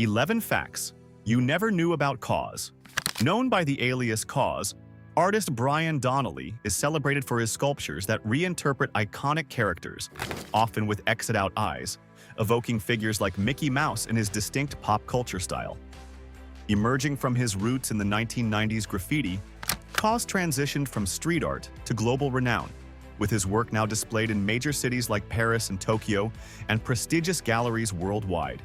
11 Facts You Never Knew About KAWS. Known by the alias KAWS, artist Brian Donnelly is celebrated for his sculptures that reinterpret iconic characters, often with exit-out eyes, evoking figures like Mickey Mouse in his distinct pop culture style. Emerging from his roots in the 1990s graffiti, KAWS transitioned from street art to global renown, with his work now displayed in major cities like Paris and Tokyo and prestigious galleries worldwide.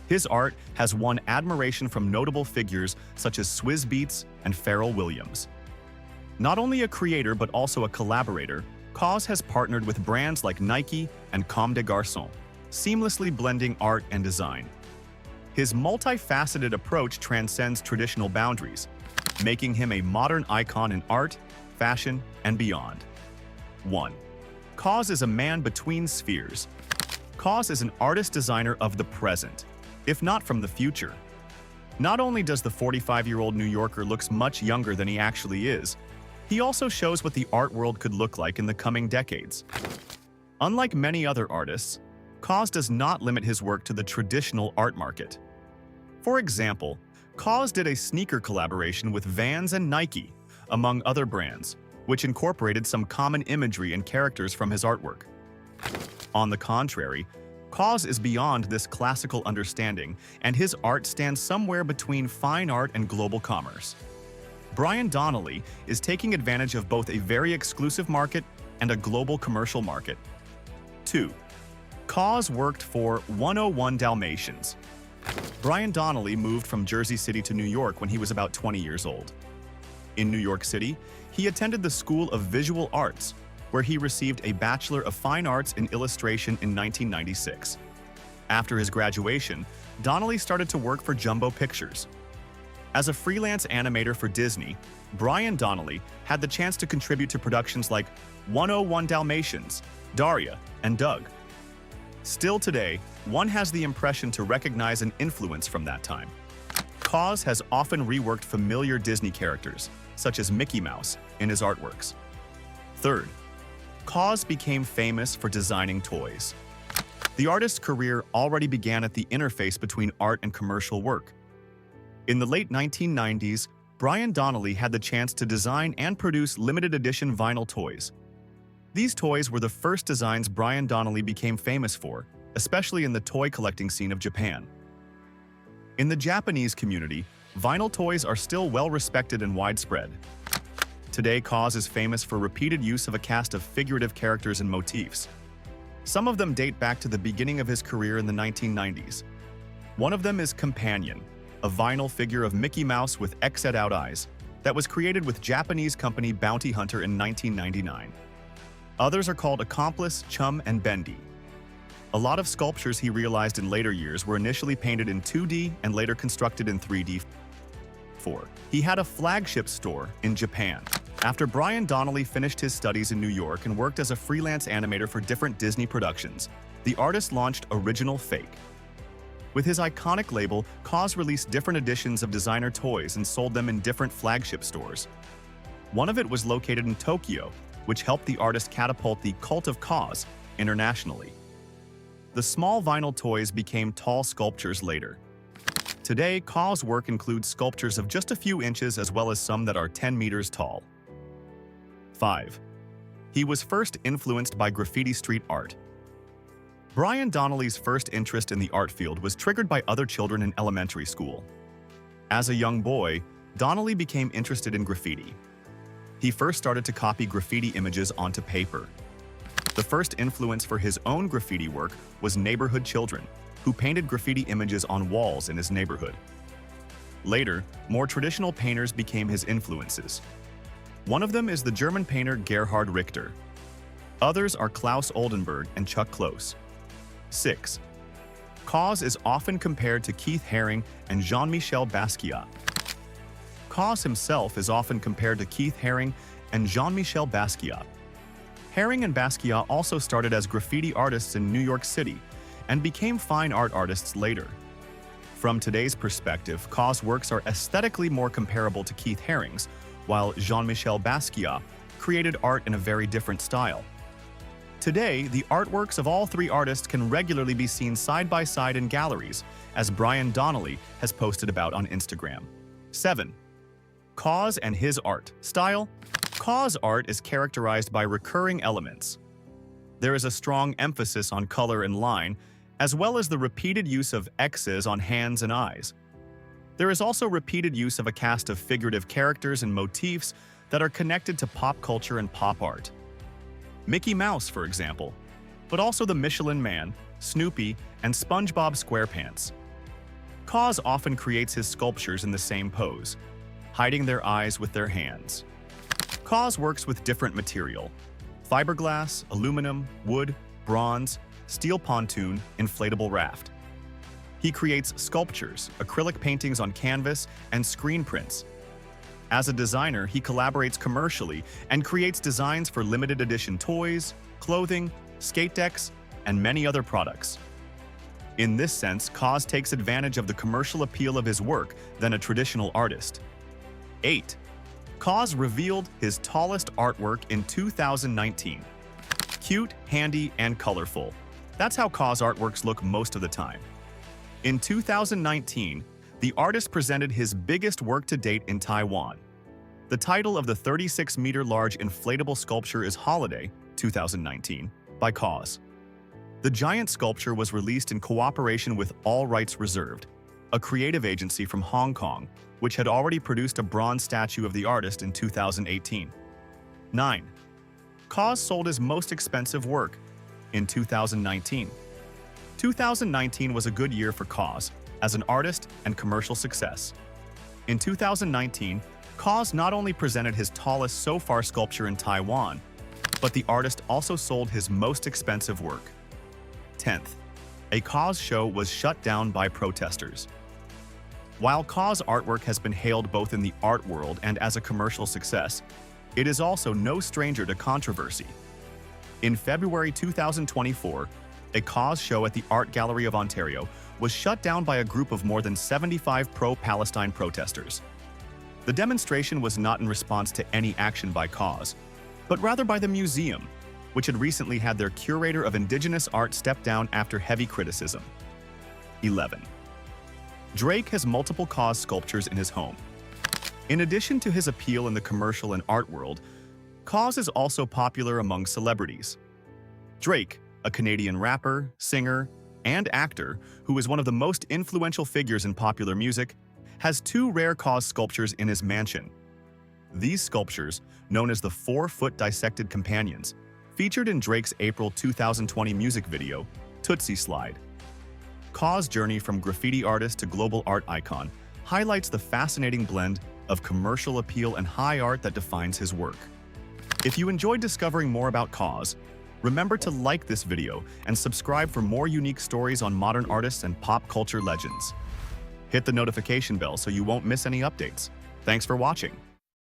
His art has won admiration from notable figures such as Swizz Beatz and Pharrell Williams. Not only a creator but also a collaborator, KAWS has partnered with brands like Nike and Comme des Garçons, seamlessly blending art and design. His multifaceted approach transcends traditional boundaries, making him a modern icon in art, fashion, and beyond. 1. KAWS is a man between spheres. KAWS is an artist-designer of the present, if not from the future. Not only does the 45-year-old New Yorker looks much younger than he actually is, he also shows what the art world could look like in the coming decades. Unlike many other artists, KAWS does not limit his work to the traditional art market. For example, KAWS did a sneaker collaboration with Vans and Nike, among other brands, which incorporated some common imagery and characters from his artwork. On the contrary, KAWS is beyond this classical understanding, and his art stands somewhere between fine art and global commerce. Brian Donnelly is taking advantage of both a very exclusive market and a global commercial market. 2. KAWS worked for 101 Dalmatians. Brian Donnelly moved from Jersey City to New York when he was about 20 years old. In New York City, he attended the School of Visual Arts, where he received a Bachelor of Fine Arts in Illustration in 1996. After his graduation, Donnelly started to work for Jumbo Pictures. As a freelance animator for Disney, Brian Donnelly had the chance to contribute to productions like 101 Dalmatians, Daria, and Doug. Still today, one has the impression to recognize an influence from that time. KAWS has often reworked familiar Disney characters, such as Mickey Mouse, in his artworks. 3rd, KAWS became famous for designing toys. The artist's career already began at the interface between art and commercial work. In the late 1990s, Brian Donnelly had the chance to design and produce limited edition vinyl toys. These toys were the first designs Brian Donnelly became famous for, especially in the toy collecting scene of Japan. In the Japanese community, vinyl toys are still well respected and widespread. Today, KAWS is famous for repeated use of a cast of figurative characters and motifs. Some of them date back to the beginning of his career in the 1990s. One of them is Companion, a vinyl figure of Mickey Mouse with exit-out eyes that was created with Japanese company Bounty Hunter in 1999. Others are called Accomplice, Chum, and Bendy. A lot of sculptures he realized in later years were initially painted in 2D and later constructed in 3D. 4. He had a flagship store in Japan. After Brian Donnelly finished his studies in New York and worked as a freelance animator for different Disney productions, the artist launched Original Fake. With his iconic label, KAWS released different editions of designer toys and sold them in different flagship stores. One of it was located in Tokyo, which helped the artist catapult the cult of KAWS internationally. The small vinyl toys became tall sculptures later. Today, KAWS' work includes sculptures of just a few inches as well as some that are 10 meters tall. 5. He was first influenced by graffiti street art. Brian Donnelly's first interest in the art field was triggered by other children in elementary school. As a young boy, Donnelly became interested in graffiti. He first started to copy graffiti images onto paper. The first influence for his own graffiti work was neighborhood children, who painted graffiti images on walls in his neighborhood. Later, more traditional painters became his influences. One of them is the German painter Gerhard Richter. Others are Klaus Oldenburg and Chuck Close. 6. KAWS is often compared to Keith Haring and Jean-Michel Basquiat. KAWS himself is often compared to Keith Haring and Jean-Michel Basquiat. Haring and Basquiat also started as graffiti artists in New York City and became fine art artists later. From today's perspective, KAWS works are aesthetically more comparable to Keith Haring's, while Jean-Michel Basquiat created art in a very different style. Today, the artworks of all three artists can regularly be seen side by side in galleries, as Brian Donnelly has posted about on Instagram. 7. KAWS and his art. Style. KAWS art is characterized by recurring elements. There is a strong emphasis on color and line, as well as the repeated use of X's on hands and eyes. There is also repeated use of a cast of figurative characters and motifs that are connected to pop culture and pop art. Mickey Mouse, for example, but also the Michelin Man, Snoopy, and SpongeBob SquarePants. KAWS often creates his sculptures in the same pose, hiding their eyes with their hands. KAWS works with different material: fiberglass, aluminum, wood, bronze, steel pontoon, inflatable raft. He creates sculptures, acrylic paintings on canvas, and screen prints. As a designer, he collaborates commercially and creates designs for limited edition toys, clothing, skate decks, and many other products. In this sense, KAWS takes advantage of the commercial appeal of his work than a traditional artist. 8. KAWS revealed his tallest artwork in 2019. Cute, handy, and colorful. That's how KAWS artworks look most of the time. In 2019, the artist presented his biggest work to date in Taiwan. The title of the 36-meter-large inflatable sculpture is Holiday 2019 by KAWS. The giant sculpture was released in cooperation with All Rights Reserved, a creative agency from Hong Kong, which had already produced a bronze statue of the artist in 2018. 9. KAWS sold his most expensive work in 2019. 2019 was a good year for KAWS as an artist and commercial success. In 2019, KAWS not only presented his tallest so-far sculpture in Taiwan, but the artist also sold his most expensive work. 10th, a KAWS show was shut down by protesters. While KAWS artwork has been hailed both in the art world and as a commercial success, it is also no stranger to controversy. In February 2024, a KAWS show at the Art Gallery of Ontario was shut down by a group of more than 75 pro-Palestine protesters. The demonstration was not in response to any action by KAWS, but rather by the museum, which had recently had their curator of Indigenous art step down after heavy criticism. 11. Drake has multiple KAWS sculptures in his home. In addition to his appeal in the commercial and art world, KAWS is also popular among celebrities. Drake, a Canadian rapper, singer, and actor who is one of the most influential figures in popular music, has two rare KAWS sculptures in his mansion. These sculptures, known as the 4-foot dissected companions, featured in Drake's April 2020 music video, Tootsie Slide. KAWS' journey from graffiti artist to global art icon highlights the fascinating blend of commercial appeal and high art that defines his work. If you enjoyed discovering more about KAWS, remember to like this video and subscribe for more unique stories on modern artists and pop culture legends. Hit the notification bell so you won't miss any updates. Thanks for watching.